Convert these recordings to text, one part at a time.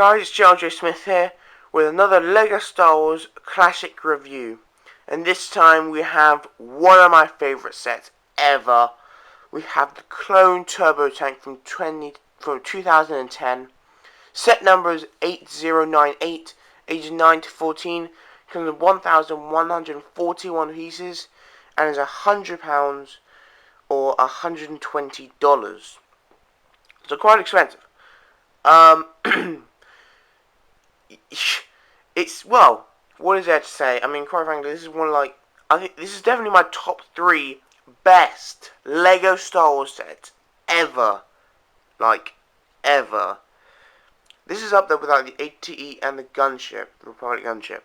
guys, it's GeneralJSmith here with another LEGO Star Wars Classic review. And this time we have one of my favourite sets ever. We have the Clone Turbo Tank from 2010. Set number is 8098, ages 9 to 14. Comes with 1,141 pieces and is £100 or $120. So quite expensive. It's, well, what is there to say? I mean, quite frankly, this is I think this is definitely my top 3 best LEGO Star Wars sets ever. Ever. This is up there with the ATE and the gunship, the Republic gunship.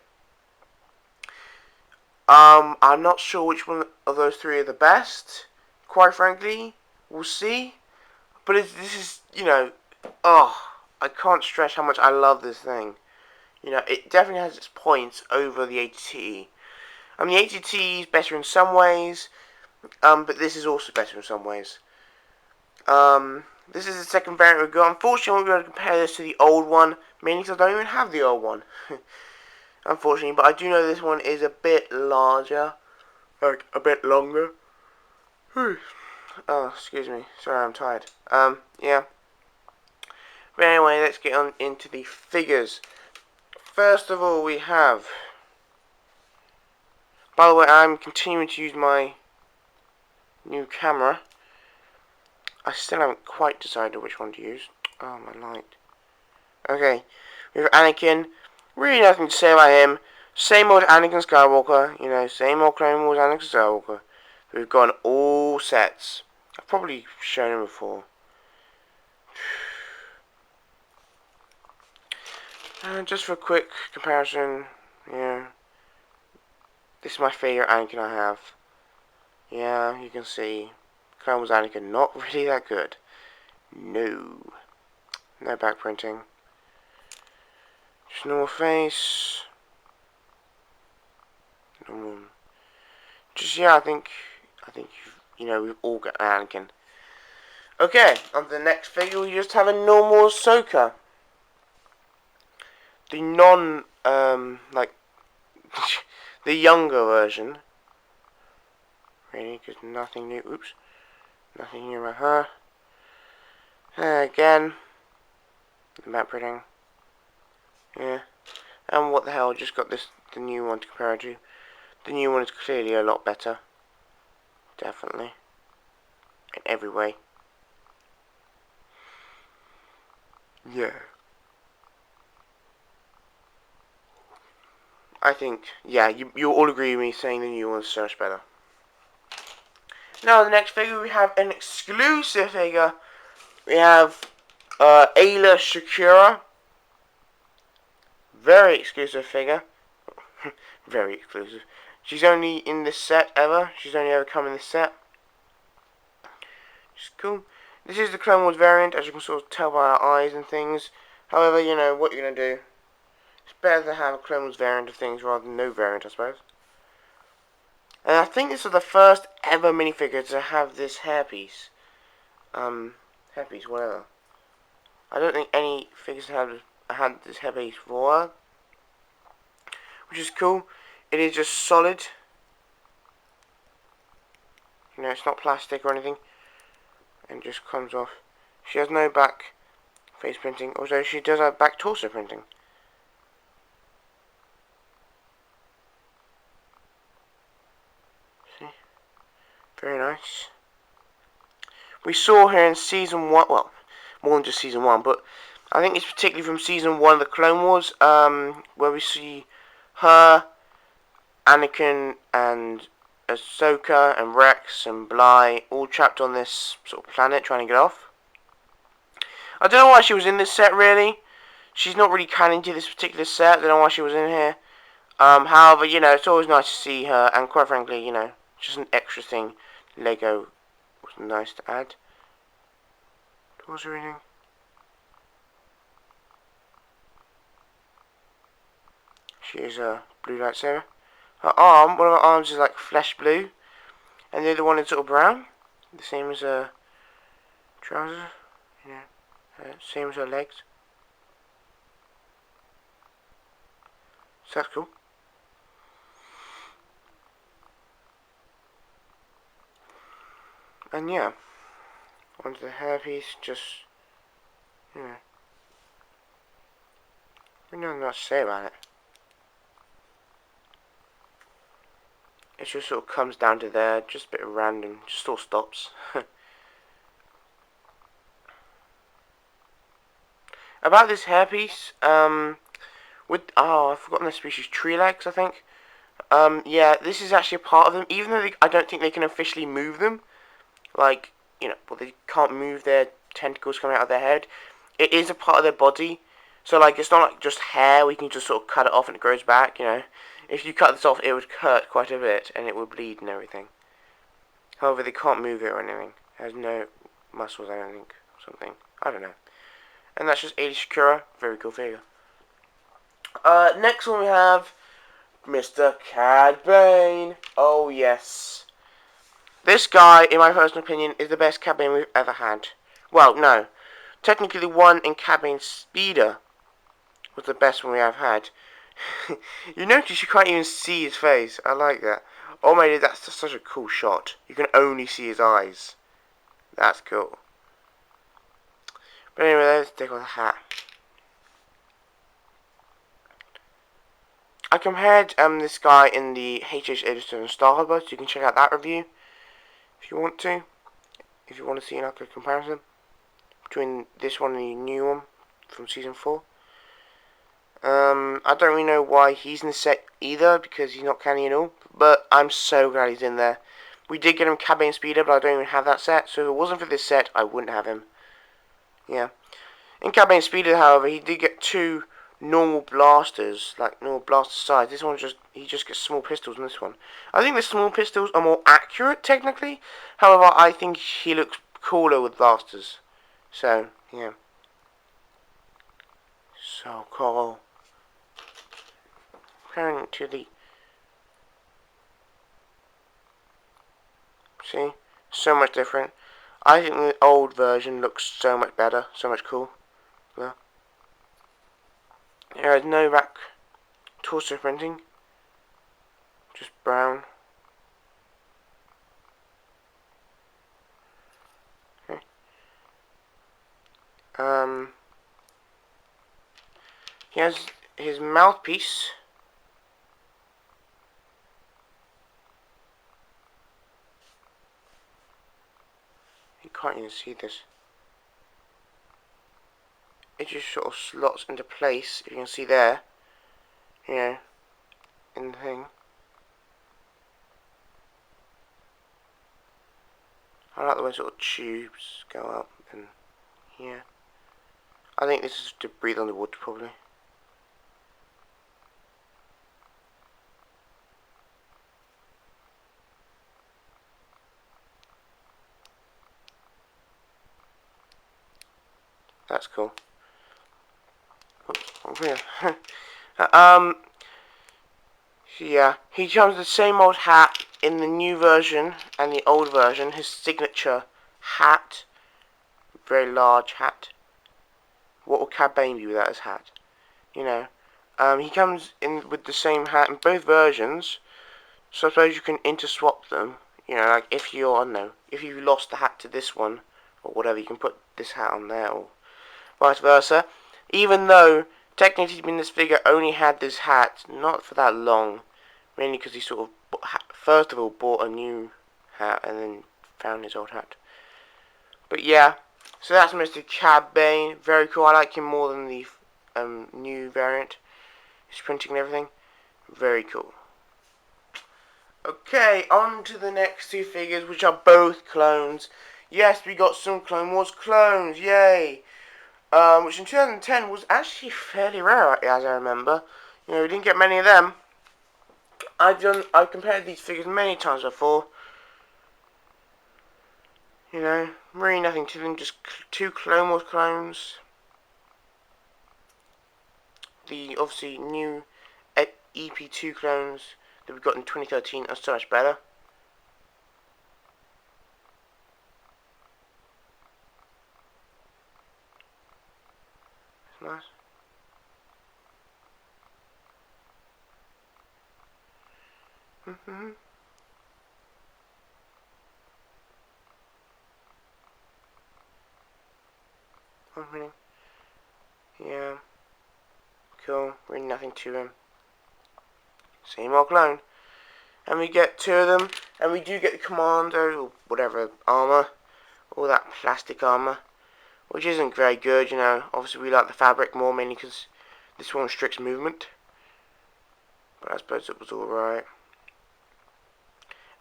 I'm not sure which one of those 3 are the best. Quite frankly, we'll see. But this is, I can't stress how much I love this thing. It definitely has its points over the ATT. The ATT is better in some ways, but this is also better in some ways. This is the second variant we've got. Unfortunately, I won't be able to compare this to the old one, mainly because I don't even have the old one. Unfortunately, but I do know this one is a bit larger, like a bit longer. Oh, excuse me. Sorry, I'm tired. Yeah. But anyway, let's get on into the figures. First of all, we have... By the way, I'm continuing to use my new camera. I still haven't quite decided which one to use. Oh, my light. Okay, we have Anakin. Really nothing to say about him. Same old Anakin Skywalker. Same old Clone Wars Anakin Skywalker. We've got all sets. I've probably shown him before. Just for a quick comparison, this is my favourite Anakin I have. Yeah, you can see Clone Wars Anakin not really that good. No back printing. Just normal face. Normal. Just I think we've all got Anakin. Okay, on to the next figure. We just have a normal Ahsoka. The the younger version. Really, because nothing new. Oops, nothing new about her. Again, the map printing. Yeah, and what the hell? Just got the new one to compare it to. The new one is clearly a lot better. Definitely, in every way. Yeah. I think, yeah, you all agree with me saying the new one's so much better. Now, the next figure, we have an exclusive figure. We have Ayla Shakira. Very exclusive figure. Very exclusive. She's only in this set ever. She's only ever come in this set. Which is cool. This is the Clone Wars variant, as you can sort of tell by our eyes and things. However, what you're going to do. It's better to have a Clone Wars variant of things rather than no variant, I suppose. And I think this is the first ever minifigure to have this hairpiece. Hairpiece, whatever. I don't think any figures have had this hairpiece before. Which is cool. It is just solid. It's not plastic or anything. And just comes off. She has no back face printing, although she does have back torso printing. Very nice. We saw her in season 1, well, more than just season 1, but I think it's particularly from season 1 of the Clone Wars, where we see her, Anakin, and Ahsoka, and Rex, and Bly, all trapped on this sort of planet trying to get off. I don't know why she was in this set, really. She's not really canon to this particular set. I don't know why she was in here. However, it's always nice to see her, and quite frankly, just an extra thing LEGO was nice to add. What's her reading? She is a blue lightsaber. Her arm, one of her arms is like flesh blue, and the other one is sort of brown. The same as her trousers. Same as her legs. So that's cool. And yeah, onto the hairpiece, just, you know, there's nothing else to say about it. It just sort of comes down to there, just a bit of random, just all stops. About this hairpiece, I've forgotten the species, tree legs, I think. Yeah, this is actually a part of them, even though I don't think they can officially move them. Like, you know, well, they can't move their tentacles coming out of their head. It is a part of their body. So, like, it's not like just hair, we can just sort of cut it off and it grows back, you know. If you cut this off, it would hurt quite a bit, and it would bleed and everything. However, they can't move it or anything. It has no muscles, I don't think, or something. I don't know. And that's just 80 Shakura. Very cool figure. Next one we have Mr. Cad Bane. Oh, yes. This guy, in my personal opinion, is the best Cad Bane we've ever had. Well, no. Technically, the one in Cad Bane Speeder was the best one we have had. You notice you can't even see his face. I like that. Oh my god, that's such a cool shot. You can only see his eyes. That's cool. But anyway, let's take off the hat. I compared this guy in the HH87 Star Harbor, so you can check out that review if you want to. If you want to see like a comparison between this one and the new one from season 4. I don't really know why he's in the set either, because he's not canny at all, but I'm so glad he's in there. We did get him Cad Bane Speeder, but I don't even have that set, so if it wasn't for this set, I wouldn't have him. Yeah. In Cad Bane Speeder, however, he did get 2 normal blasters, like normal blaster size. This one he just gets small pistols in this one. I think the small pistols are more accurate, technically. However, I think he looks cooler with blasters. So, yeah. So cool. Comparing to the... See? So much different. I think the old version looks so much better. So much cool. Yeah. There is no back torso printing. Just brown. Okay. He has his mouthpiece. You can't even see this. It just sort of slots into place, if you can see there. You know, in the thing. I like the way sort of tubes go up and yeah. I think this is to breathe on the wood probably. That's cool. Yeah, he comes with the same old hat in the new version and the old version. His signature hat, very large hat. What would Cad Bane be without his hat? You know, he comes in with the same hat in both versions. So I suppose you can interswap them. You know, like if you're, I don't know, if you lost the hat to this one or whatever, you can put this hat on there or vice versa. Even though technically this figure only had this hat not for that long, mainly because he sort of first of all bought a new hat and then found his old hat. But yeah, so that's Mr. Cad Bane. Very cool. I like him more than the new variant. His printing and everything, very cool. Okay, on to the next 2 figures, which are both clones. Yes, we got some Clone Wars clones, yay! Which in 2010 was actually fairly rare, as I remember. You know, we didn't get many of them. I've compared these figures many times before. You know, really nothing to them, just 2 Clone Wars clones. The obviously new EP2 clones that we got in 2013 are so much better. Nice. Yeah. Cool. Really nothing to him. Same old clone. And we get 2 of them. And we do get the commando, or whatever, armor. All that plastic armor. Which isn't very good, you know. Obviously we like the fabric more, mainly because this one restricts movement. But I suppose it was alright.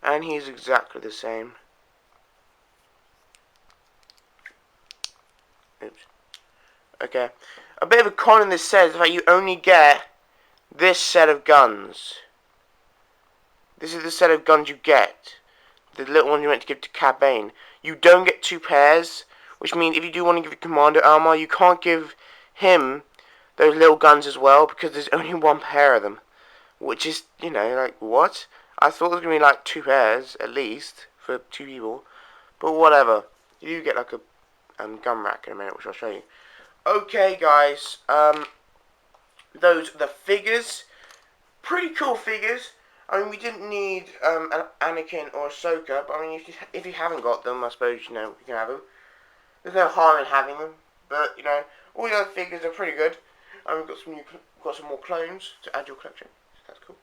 And he's exactly the same. Oops. Okay. A bit of a con in this set is that you only get this set of guns. This is the set of guns you get. The little one you meant to give to Cad Bane. You don't get 2 pairs, which means if you do want to give a Commander armor, you can't give him those little guns as well, because there's only 1 pair of them. Which is, you know, like, what? I thought there was going to be like 2 pairs, at least, for 2 people. But whatever. You do get like a gun rack in a minute, which I'll show you. Okay, guys. Those are the figures. Pretty cool figures. I mean, we didn't need an Anakin or Ahsoka, but I mean, if you haven't got them, I suppose, you know, you can have them. There's no harm in having them, but, you know, all the other figures are pretty good. And we've got some more clones to add your collection. So that's cool.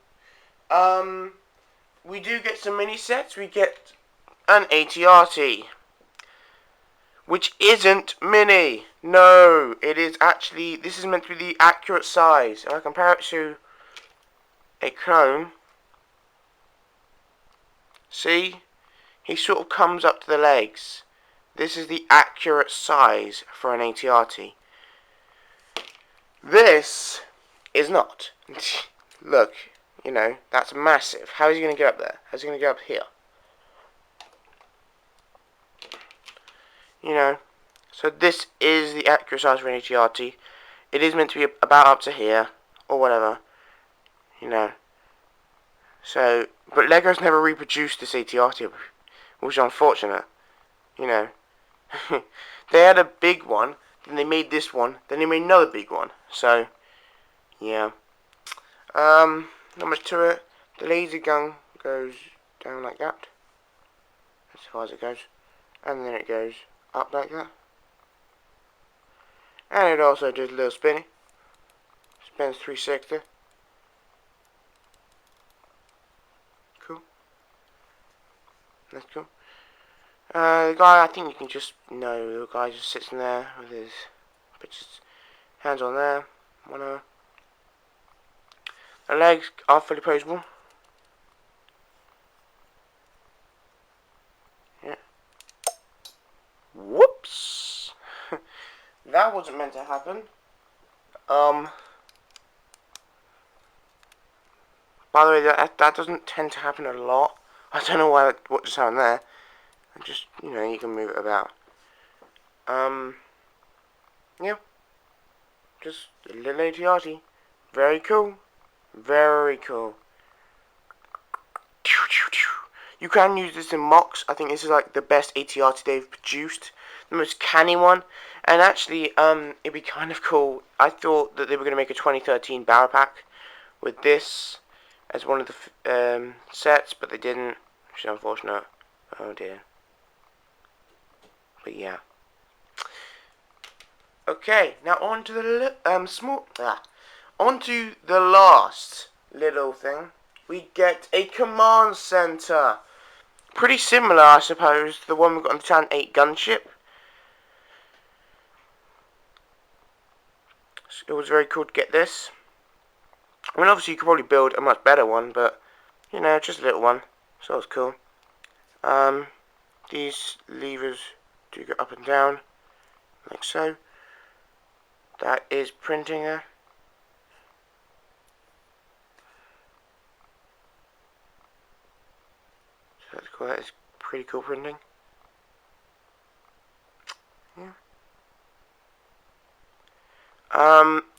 We do get some mini sets. We get an AT-RT, which isn't mini. No, it is actually, this is meant to be the accurate size. If I compare it to a clone, see, he sort of comes up to the legs. This is the accurate size for an AT-RT. This is not. Look, you know, that's massive. How is he going to get up there? How's he going to get up here? You know, so this is the accurate size for an AT-RT. It is meant to be about up to here, or whatever. You know. So, but Lego's never reproduced this AT-RT, which is unfortunate. You know. They had a big one, then they made this one, then they made another big one. So, yeah. Not much to it. The laser gun goes down like that. As far as it goes. And then it goes up like that. And it also does a little spinny. Spins 360. Cool. That's cool. The guy, I think you can just know, the guy just sits in there with his hands on there. Whatever. The legs are fully posable. Yeah. Whoops! That wasn't meant to happen. By the way, that doesn't tend to happen a lot. I don't know what just happened there. Just, you know, you can move it about. Yeah. Just a little AT-RT. Very cool. Very cool. You can use this in mocks. I think this is like the best AT-RT they've produced. The most canny one. And actually, it'd be kind of cool. I thought that they were going to make a 2013 Barrel Pack with this as one of the sets, but they didn't, which is unfortunate. Oh dear. But yeah. Okay, now on to the on to the last little thing. We get a command center. Pretty similar, I suppose, to the one we got on the Titan 8 gunship. It was very cool to get this. I mean, obviously you could probably build a much better one, but, you know, just a little one. So it's cool. These levers do go up and down, like so. That is printing there. So that's cool. That is pretty cool printing. Yeah.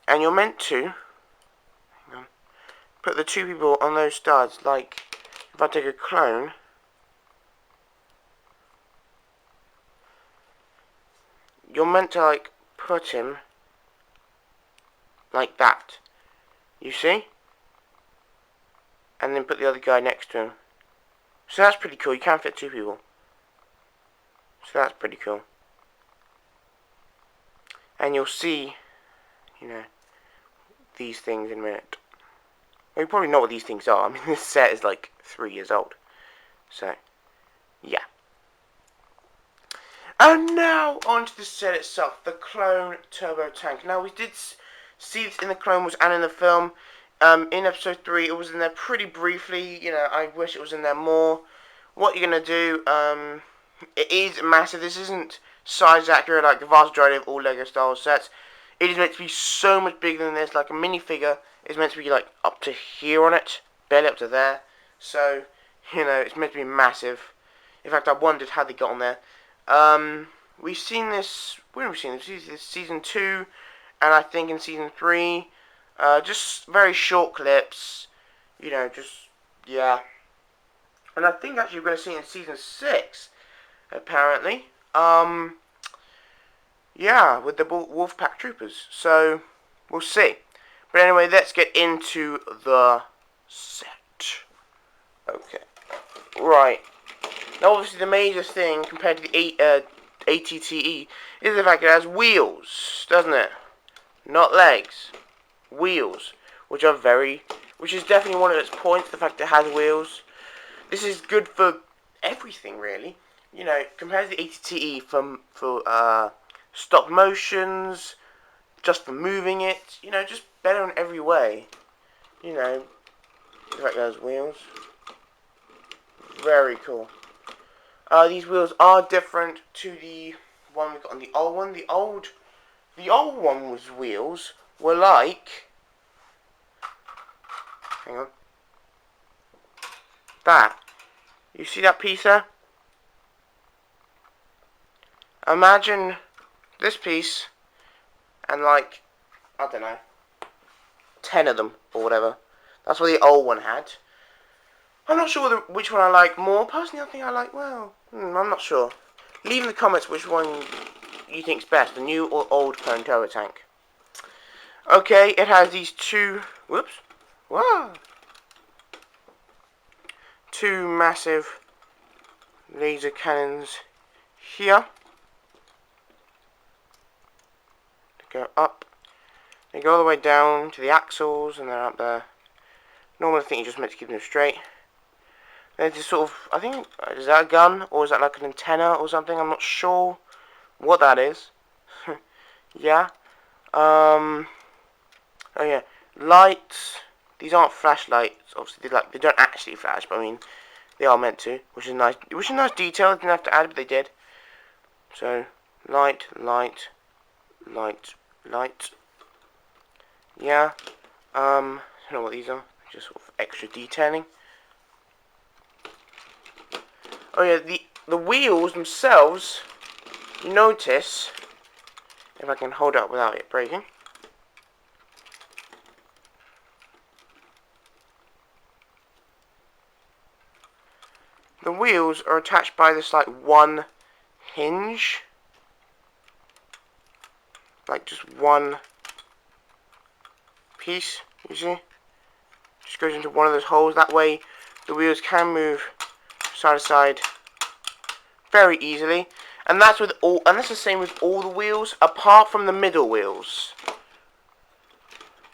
And you're meant to, hang on, put the 2 people on those studs. Like, if I take a clone, you're meant to, like, put him like that. You see? and then put the other guy next to him. So that's pretty cool. You can fit 2 people. So that's pretty cool. And you'll see, you know, these things in a minute. Well, you probably know what these things are. I mean, this set is like 3 years old. So, yeah. And now, onto the set itself. The Clone Turbo Tank. Now, we did see this in the Clone Wars and in the film. In episode 3, it was in there pretty briefly. You know, I wish it was in there more. What you're going to do, it is massive. This isn't size accurate like the vast majority of all LEGO Star Wars sets. It is meant to be so much bigger than this. Like a minifigure is meant to be like up to here on it, barely up to there. So, you know, it's meant to be massive. In fact, I wondered how they got on there. We've seen this, when have we seen this? We've seen this season 2, and I think in season 3. Just very short clips. You know, just, yeah. And I think actually we're going to see it in season 6, apparently. Yeah, with the Wolfpack Troopers. So, we'll see. But anyway, let's get into the set. Okay. Right. Now, obviously, the major thing compared to the ATTE is the fact it has wheels, doesn't it? Not legs. Wheels. Which is definitely one of its points, the fact it has wheels. This is good for everything, really. You know, compared to the ATTE for stop motions, just for moving it, you know, just better in every way. You know, the fact it has wheels. Very cool. These wheels are different to the one we got on the old one. The old one's wheels were like, hang on, that. You see that piece there? Imagine this piece and like, I don't know, 10 of them or whatever. That's what the old one had. I'm not sure which one I like more. Personally, I think I like, well, I'm not sure. Leave in the comments which one you think's best, the new or old Clone Turbo Tank. Okay, it has these two, whoops, wow, 2 massive laser cannons here. They go up, they go all the way down to the axles, and they're up there. Normally, I think you're just meant to keep them straight. There's this sort of, I think, is that a gun, or is that like an antenna or something? I'm not sure what that is. Yeah. Oh yeah, lights. These aren't flashlights. Obviously, they don't actually flash, but I mean, they are meant to, which is nice. Which is a nice detail. They didn't have to add it, but they did. So, light, light, light, light. Yeah. I don't know what these are. Just sort of extra detailing. Oh yeah, the wheels themselves, notice, if I can hold it up without it breaking. The wheels are attached by this like one hinge. Like just one piece, you see? Just goes into one of those holes. That way the wheels can move side to side very easily. And that's with all, and that's the same with all the wheels apart from the middle wheels.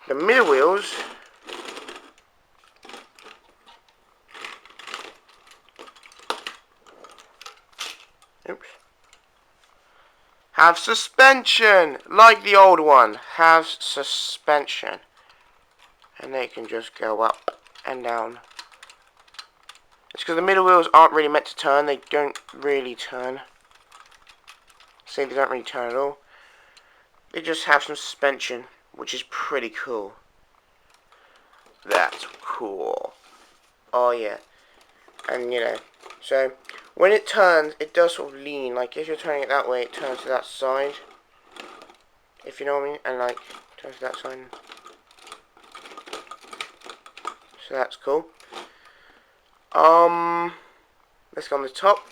The middle wheels have suspension, like the old one has suspension, and they can just go up and down. It's because the middle wheels aren't really meant to turn. They don't really turn. See, they don't really turn at all. They just have some suspension, which is pretty cool. That's cool. Oh yeah. And you know, so when it turns, it does sort of lean. Like if you're turning it that way, it turns to that side. If you know what I mean, and like turns to that side. So that's cool. Let's go on the top.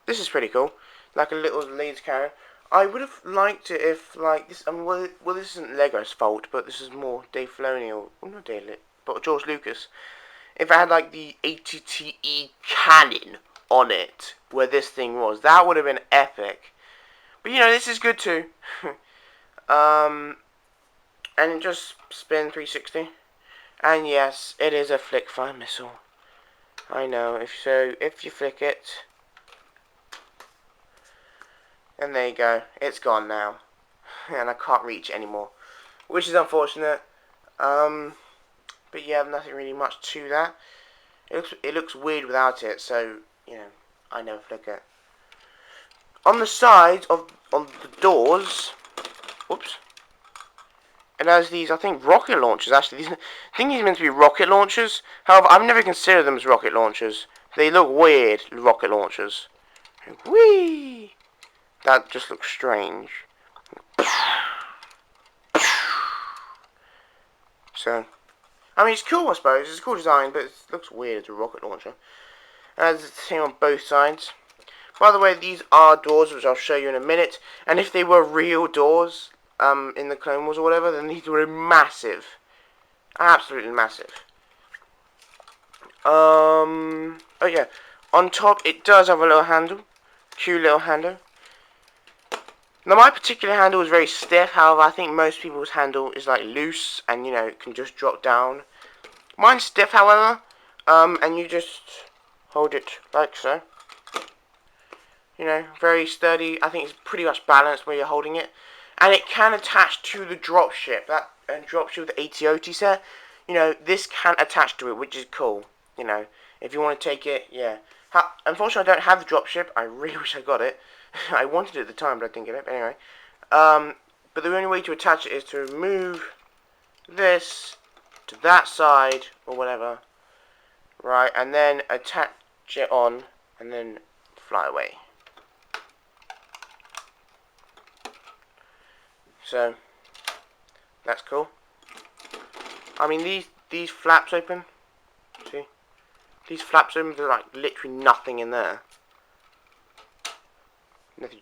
This is pretty cool. Like a little laser cannon. I would have liked it if, like, this. I mean, well, this isn't Lego's fault, but this is more Dave Filoni or well, not Dave, but George Lucas. If it had like the ATTE cannon on it, where this thing was, that would have been epic. But you know, this is good too. And it just spin 360. And yes, it is a flick fire missile. I know. If you flick it, and there you go, it's gone now, and I can't reach it anymore, which is unfortunate. But yeah, nothing really much to that. It looks weird without it, so you know, I never flick it. On the sides on the doors, whoops. It has these, I think, rocket launchers, actually. I think these are meant to be rocket launchers. However, I've never considered them as rocket launchers. They look weird, rocket launchers. Whee! That just looks strange. So, I mean, it's cool, I suppose. It's a cool design, but it looks weird as a rocket launcher. And it's the same on both sides. By the way, these are doors, which I'll show you in a minute. And if they were real doors, in the Clone Wars or whatever, then these were massive. Absolutely massive. Oh yeah. On top, it does have a little handle. Cute little handle. Now, my particular handle is very stiff. However, I think most people's handle is like loose and, you know, it can just drop down. Mine's stiff, however. And you just hold it like so. You know, very sturdy. I think it's pretty much balanced where you're holding it. And it can attach to the dropship. That dropship with the AT-OT set. You know, this can attach to it, which is cool. You know, if you want to take it, yeah. Unfortunately, I don't have the dropship. I really wish I got it. I wanted it at the time, but I didn't get it. But anyway, but the only way to attach it is to remove this to that side or whatever, right? And then attach it on, and then fly away. So that's cool. I mean, these flaps open. See, these flaps open. There's like literally nothing in there.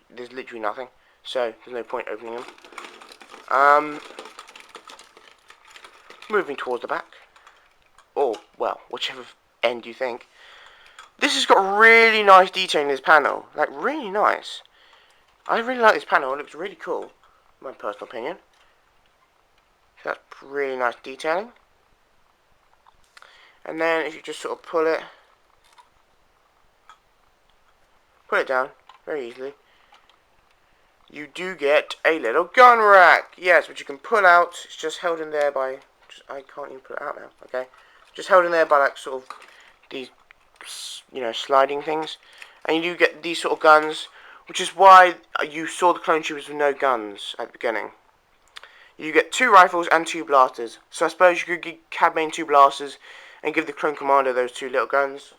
There's literally nothing. So there's no point opening them. Moving towards the back, or well, whichever end you think. This has got really nice detail in this panel. Like really nice. I really like this panel. It looks really cool. My personal opinion. So that's really nice detailing. And then if you just sort of pull it down very easily, you do get a little gun rack. Yes, which you can pull out. It's just held in there by, I can't even pull it out now. Okay, just held in there by like sort of these, you know, sliding things. And you do get these sort of guns, which is why you saw the clone troopers with no guns at the beginning. You get 2 rifles and 2 blasters. So I suppose you could give Cad Bane 2 blasters and give the clone commander those 2 little guns.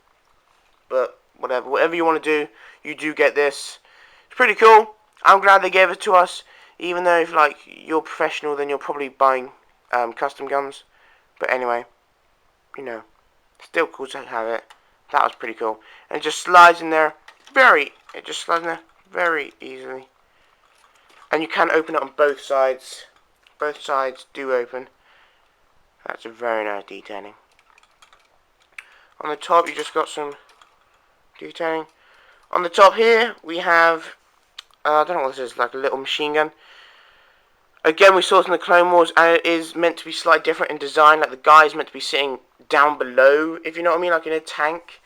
But whatever you want to do, you do get this. It's pretty cool. I'm glad they gave it to us. Even though if like you're professional, then you're probably buying custom guns. But anyway, you know, still cool to have it. That was pretty cool. And it just slides in there very easily. And you can open it on both sides. Both sides do open. That's a very nice detailing. On the top, you just got some detailing. On the top here, we have, I don't know what this is, like a little machine gun. Again, we saw it in the Clone Wars, and it is meant to be slightly different in design. Like the guy is meant to be sitting down below, if you know what I mean, like in a tank.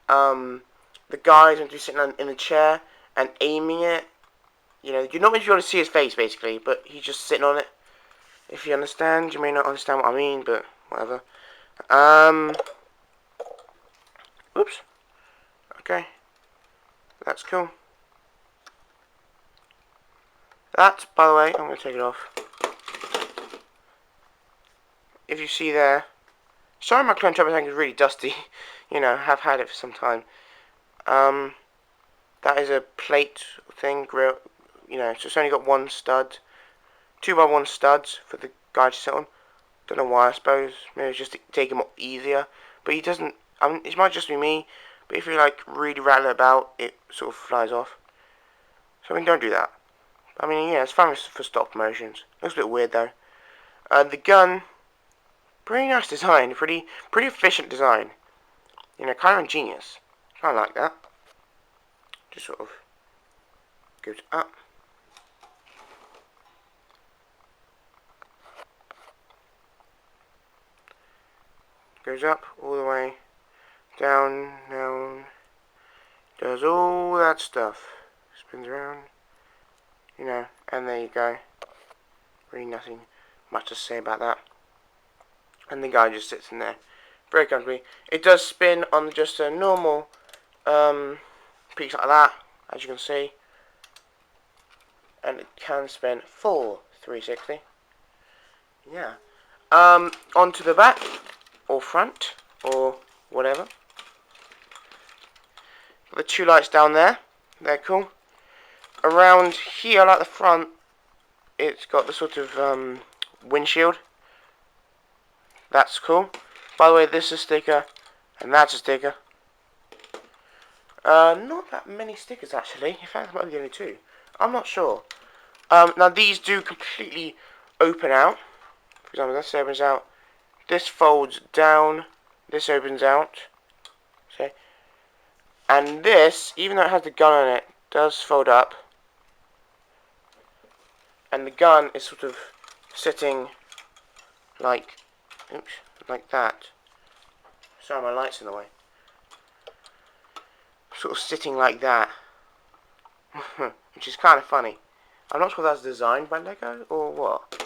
The guy is meant to be sitting in a chair and aiming it. You know, you're not meant to be able to see his face, basically, but he's just sitting on it. If you understand, you may not understand what I mean, but whatever. Oops. Okay. That's cool. That, by the way, I'm going to take it off. If you see there, sorry my clone trooper tank is really dusty. You know, have had it for some time. That is a plate thing, grill. You know, so it's only got 1 stud. 2x1 studs for the guy to sit on. Don't know why, I suppose. Maybe it's just to take him easier. But he doesn't, I mean, it might just be me. But if you like really rattle it about, it sort of flies off. So I mean, don't do that. I mean, yeah, it's fine for stop motions. Looks a bit weird though. The gun, pretty nice design, pretty efficient design. You know, kind of ingenious. Kind of like that. Just sort of goes up. Goes up all the way down, does all that stuff. Spins around, you know, and there you go. Really nothing much to say about that. And the guy just sits in there, very comfortably. It does spin on just a normal piece like that, as you can see. And it can spin full 360. Yeah. Onto the back, or front, or whatever. The two lights down there, they're cool. Around here, like the front, it's got the sort of windshield. That's cool. By the way, this is a sticker, and that's a sticker. Not that many stickers actually. In fact, there might be only two. I'm not sure. Now these do completely open out. For example, this opens out. This folds down. This opens out. See? And this, even though it has the gun on it, does fold up. And the gun is sort of sitting like, oops, like that. Sorry, my light's in the way. Sort of sitting like that. Which is kind of funny. I'm not sure if that's designed by Lego or what.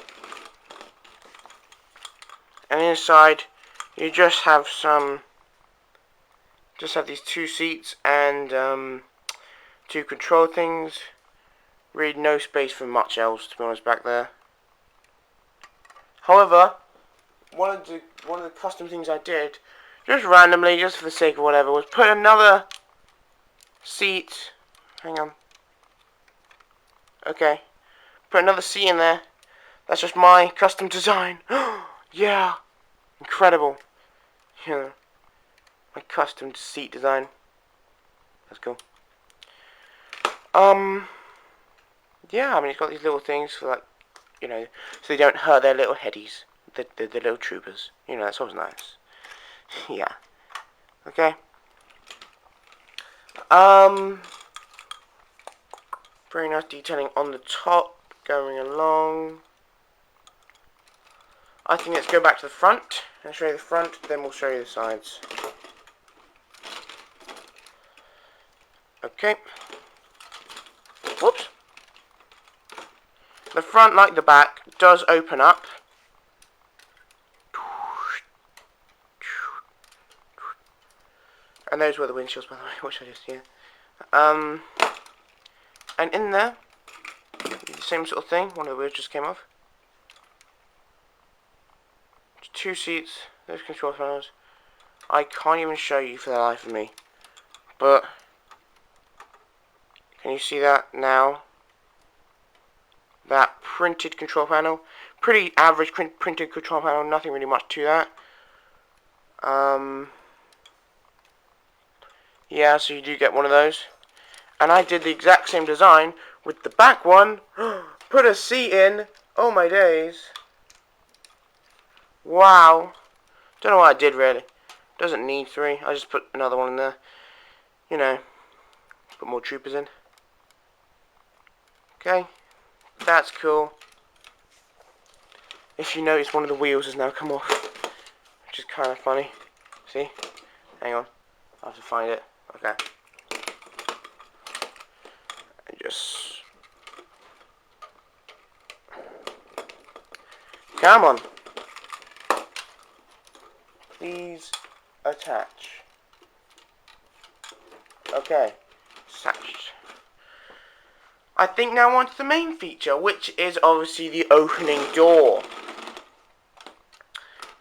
And inside, you just have these two seats and two control things. Really no space for much else, to be honest, back there. However, one of the custom things I did, just randomly, just for the sake of whatever, was put another seat. Hang on. Okay. Put another seat in there. That's just my custom design. Yeah. Incredible. Yeah. My custom seat design. That's cool. Yeah, I mean, it's got these little things for, like, you know, so they don't hurt their little headies. The little troopers. You know, that's always nice. Yeah. Okay. Very nice detailing on the top. Going along. I think let's go back to the front. I'll show you the front, then we'll show you the sides. Okay. Whoops. The front, like the back, does open up. And those were the windshields, by the way, which I just, yeah. And in there, the same sort of thing. One of the wheels just came off. Two seats, those control panels. I can't even show you for the life of me. But, can you see that now? That printed control panel. Pretty average printed control panel, nothing really much to that. Yeah, so you do get one of those. And I did the exact same design with the back one. Put a seat in. Oh my days. Wow. Don't know what I did really. Doesn't need three. I just put another one in there. You know, put more troopers in. Okay. That's cool. If you notice, one of the wheels has now come off. Which is kind of funny. See? Hang on. I have to find it. Okay. And just... Come on. Please attach. Okay. Attached. I think now on to the main feature, which is obviously the opening door.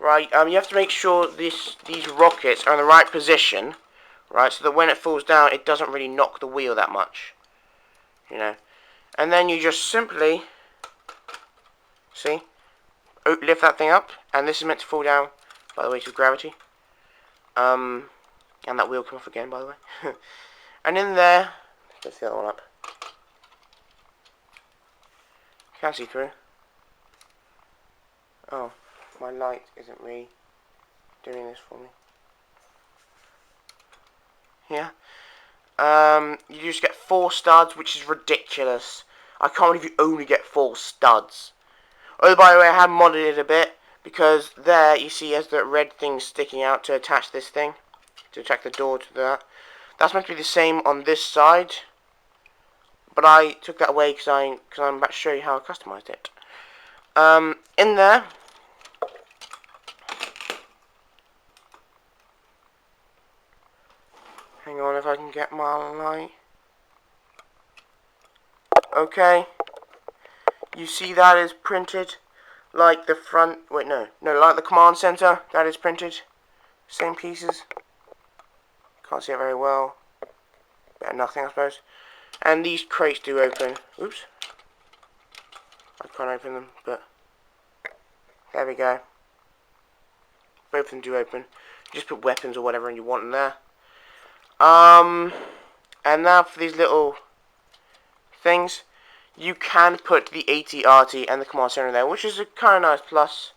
Right, you have to make sure these rockets are in the right position, right, so that when it falls down, it doesn't really knock the wheel that much, you know. And then you just simply, see, lift that thing up, and this is meant to fall down by the weight of gravity. And that wheel come off again, by the way. And in there, lift the other one up. Can't see through. Oh, my light isn't really doing this for me. Yeah. You just get 4 studs, which is ridiculous. I can't believe you only get 4 studs. Oh, by the way, I have modded it a bit, because there, you see, has the red thing sticking out to attach this thing, to attach the door to that. That's meant to be the same on this side, but I took that away because I'm about to show you how I customized it. In there, hang on if I can get my light. Okay, you see that is printed like the front, wait no, like the command center, that is printed, same pieces. Can't see it very well, better nothing I suppose. And these crates do open, oops, I can't open them, but there we go. Both of them do open. You just put weapons or whatever you want in there. And now for these little things, you can put the ATRT and the command center in there, which is a kind of nice plus.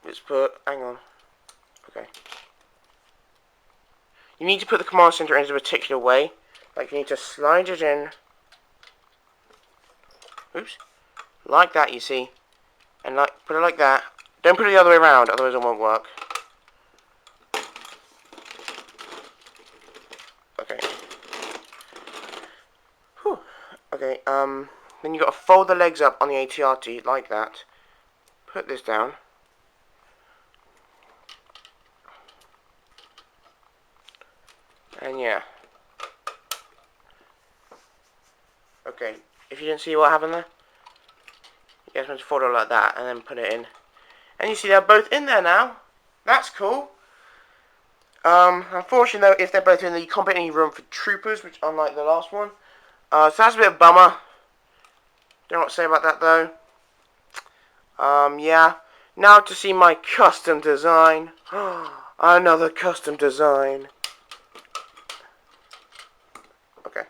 Let's put, hang on, okay. You need to put the command center in a particular way. Like you need to slide it in, oops, like that you see, and like put it like that. Don't put it the other way around, otherwise it won't work. Okay. Whew. Okay, then you got to fold the legs up on the ATRT like that. Put this down. And yeah. Okay, if you didn't see what happened there, you guys want to fold it like that and then put it in. And you see they're both in there now. That's cool. Unfortunately though, if they're both in there, you can't put any room for troopers, which unlike the last one. So that's a bit of a bummer. Don't know what to say about that though. Yeah. Now to see my custom design. Another custom design. Okay.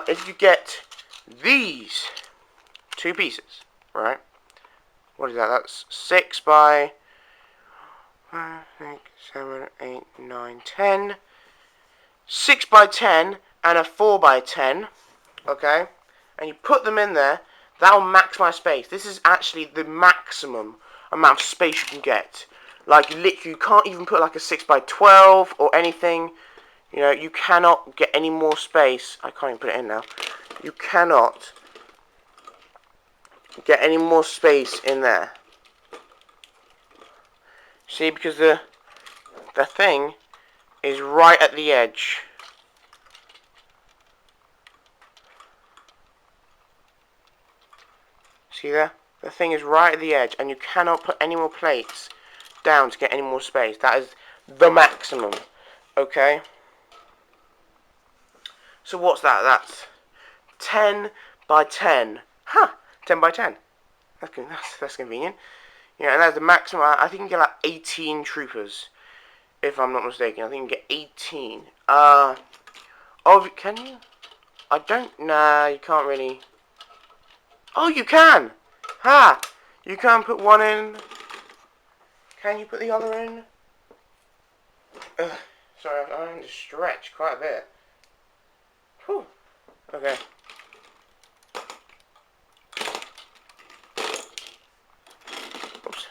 If you get these 2 pieces, right? What is that? That's 6 by 5, 6, 7, 8, 9, 10. 6 by 10 and a 4 by 10. Okay? And you put them in there, that will max my space. This is actually the maximum amount of space you can get. Like, literally, you can't even put like a 6 by 12 or anything. You know, you cannot get any more space. I can't even put it in now. You cannot get any more space in there. See, because the thing is right at the edge. See there? The thing is right at the edge, and you cannot put any more plates down to get any more space. That is the maximum. Okay? So what's that? That's 10 by 10. Huh, 10 by 10. That's convenient. Yeah, and that's the maximum. I think you can get like 18 troopers, if I'm not mistaken. I think you can get 18. Oh, can you? I don't. Nah, you can't really. Oh, you can. Ha! You can put one in. Can you put the other in? Sorry, I'm having to stretch quite a bit. Whew. Okay. Oops.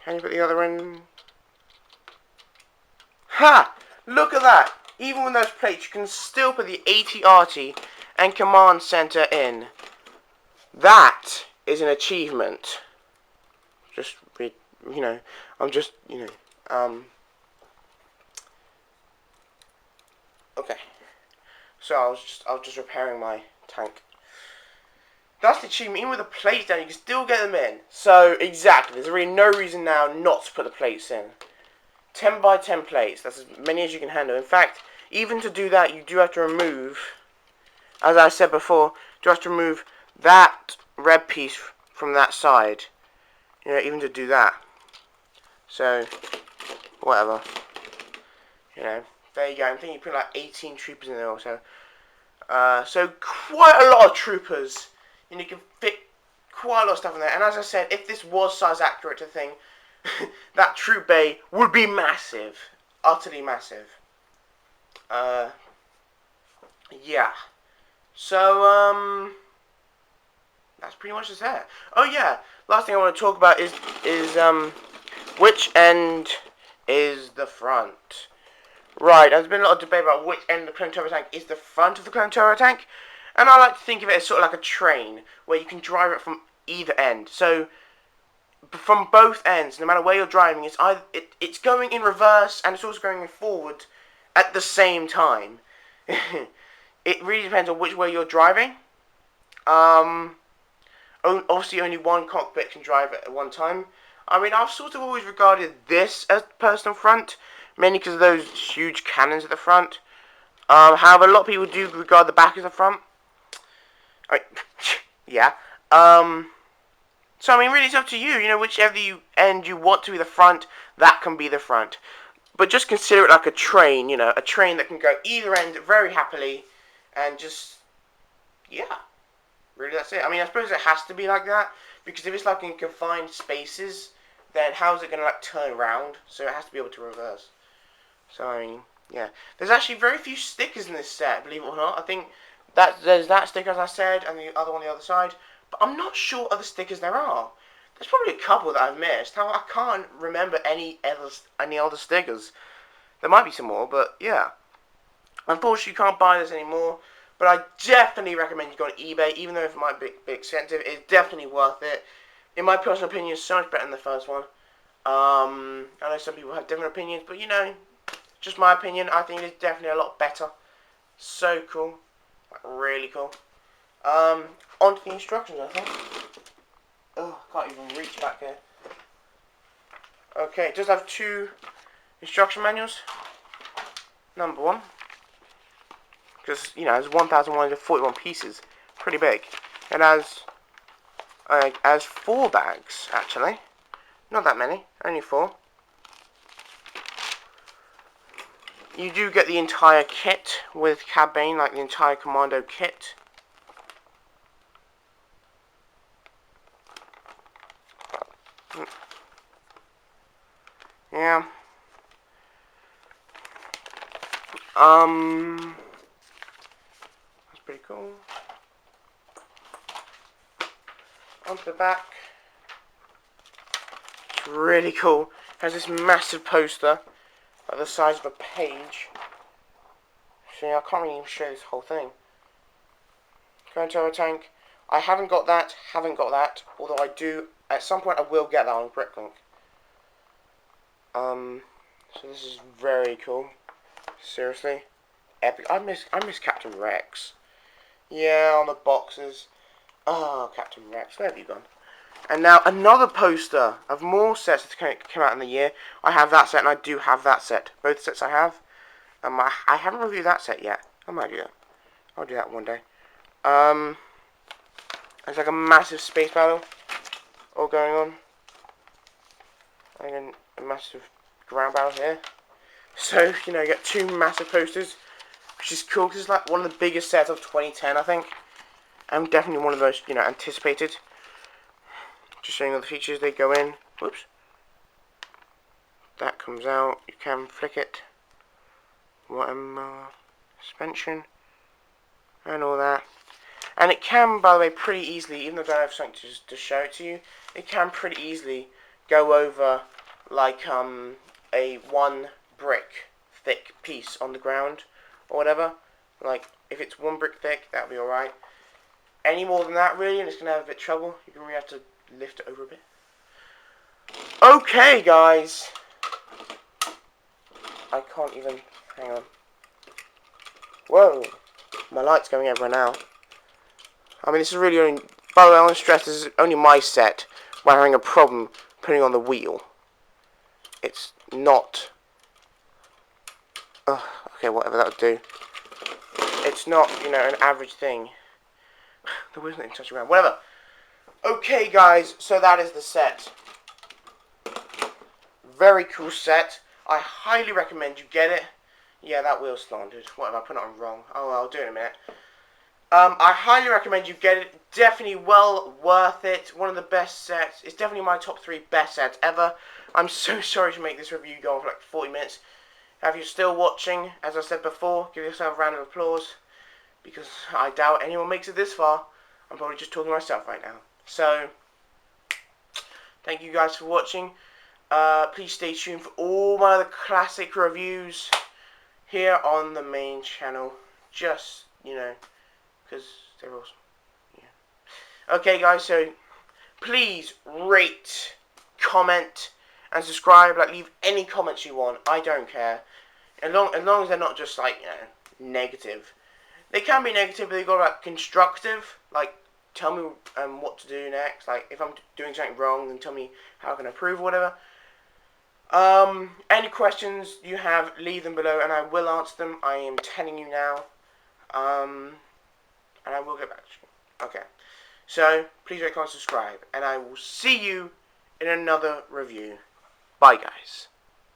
Can you put the other in? Ha! Look at that! Even with those plates, you can still put the ATRT and command center in. That is an achievement. Just, you know, I'm just, you know, okay. So I was just repairing my tank. That's the achievement. Even with the plates down, you can still get them in. So, exactly. There's really no reason now not to put the plates in. 10 by 10 plates. That's as many as you can handle. In fact, even to do that, you do have to remove, as I said before, you have to remove that red piece from that side. You know, even to do that. So, whatever. You know, there you go. I'm thinking you put like 18 troopers in there also. So quite a lot of troopers, and you can fit quite a lot of stuff in there. And as I said, if this was size accurate to the thing, that troop bay would be massive, utterly massive. Yeah. So that's pretty much just that. Oh yeah, last thing I want to talk about is which end is the front. Right, there's been a lot of debate about which end of the clone turbo tank is the front of the clone turbo tank, and I like to think of it as sort of like a train, where you can drive it from either end. So, from both ends, no matter where you're driving, it's going in reverse, and it's also going forward at the same time. It really depends on which way you're driving. Obviously only one cockpit can drive it at one time. I mean, I've sort of always regarded this as personal front, mainly because of those huge cannons at the front. However, a lot of people do regard the back as the front. I mean, yeah. So, I mean, really, it's up to you. You know, whichever end you want to be the front, that can be the front. But just consider it like a train, you know, a train that can go either end very happily, and just, yeah. Really, that's it. I mean, I suppose it has to be like that, because if it's like in confined spaces, then how's it going to like turn around? So it has to be able to reverse. So, I mean, yeah. There's actually very few stickers in this set, believe it or not. I think that there's that sticker, as I said, and the other one on the other side. But I'm not sure other stickers there are. There's probably a couple that I've missed. Now, I can't remember any other stickers. There might be some more, but yeah. Unfortunately, you can't buy this anymore. But I definitely recommend you go on eBay, even though it might be expensive. It's definitely worth it. In my personal opinion, it's so much better than the first one. I know some people have different opinions, but you know, just my opinion. I think it's definitely a lot better. So cool, like, really cool. On to the instructions, I think. Oh, can't even reach back here. Okay, it does have two instruction manuals. Number one, because you know, it's 1,141 pieces, pretty big. It has 4 bags actually, not that many, only 4. You do get the entire kit with Cad Bane, like the entire commando kit. Yeah. That's pretty cool. Onto the back. It's really cool. It has this massive poster at the size of a page. See, I can't really even show this whole thing. Clone Turbo Tank. I haven't got that, although I do, at some point I will get that on Bricklink. So this is very cool. Seriously. Epic. I miss Captain Rex. Yeah, on the boxes. Oh, Captain Rex, where have you gone? And now another poster of more sets that came out in the year. I have that set and I do have that set. Both sets I have. I haven't reviewed that set yet. I might do that. I'll do that one day. There's like a massive space battle all going on. And then a massive ground battle here. So, you know, you get 2 massive posters, which is cool because it's like one of the biggest sets of 2010, I think. And definitely one of the most, you know, anticipated. Just showing all the features, they go in. Whoops. That comes out. You can flick it. Suspension. And all that. And it can, by the way, pretty easily, even though I don't have something to show it to you, it can pretty easily go over like a 1 brick thick piece on the ground or whatever. Like if it's 1 brick thick, that'll be alright. Any more than that, really, and it's gonna have a bit of trouble. You're gonna really have to lift it over a bit. Okay, guys. I can't even. Hang on. Whoa, my light's going everywhere now. I mean, this is really only. By the way, I want to stress this is only my set where I'm having a problem putting on the wheel. It's not. Okay, whatever that would do. It's not, you know, an average thing. The wheel's not even touching around. Whatever. Okay, guys, so that is the set. Very cool set. I highly recommend you get it. Yeah, that wheel's slanted. What have I put it on wrong? Oh, I'll do it in a minute. I highly recommend you get it. Definitely well worth it. One of the best sets. It's definitely my top 3 best sets ever. I'm so sorry to make this review go on for like 40 minutes. If you're still watching, as I said before, give yourself a round of applause. Because I doubt anyone makes it this far. I'm probably just talking to myself right now. So, thank you guys for watching. Please stay tuned for all my other classic reviews here on the main channel. Just, because they're awesome. Yeah. Okay, guys, so please rate, comment, and subscribe. Like, leave any comments you want. I don't care. As long as they're not just, like, negative. They can be negative, but they've got, like, constructive. Like, tell me what to do next. Like, if I'm doing something wrong, then tell me how I can improve or whatever. Any questions you have, leave them below, and I will answer them. I am telling you now. And I will get back to you. Okay. So, please rate, comment, subscribe, and I will see you in another review. Bye, guys.